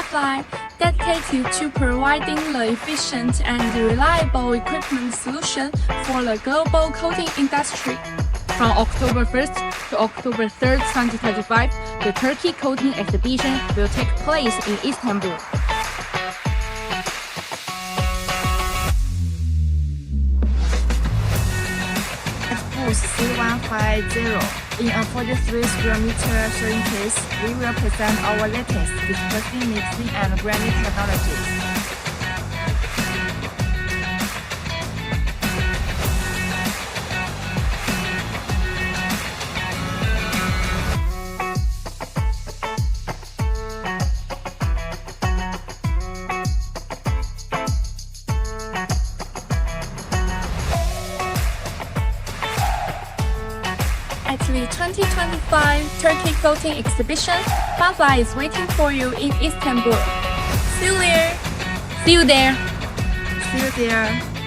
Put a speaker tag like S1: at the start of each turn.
S1: Farfly, dedicated to providing the efficient and reliable equipment solution for the global coating industry.
S2: From October 1st to October 3rd, 2025, the Turkey Coating Exhibition will take place in Istanbul.
S3: At booth C150, in a 43 square meter showing case, we will present our latest dispersing mixing and grinding technologies.
S1: At the 2025 Turkey Coating Exhibition, Farfly is waiting for you in Istanbul. See you there!
S2: See you there!
S3: See you there!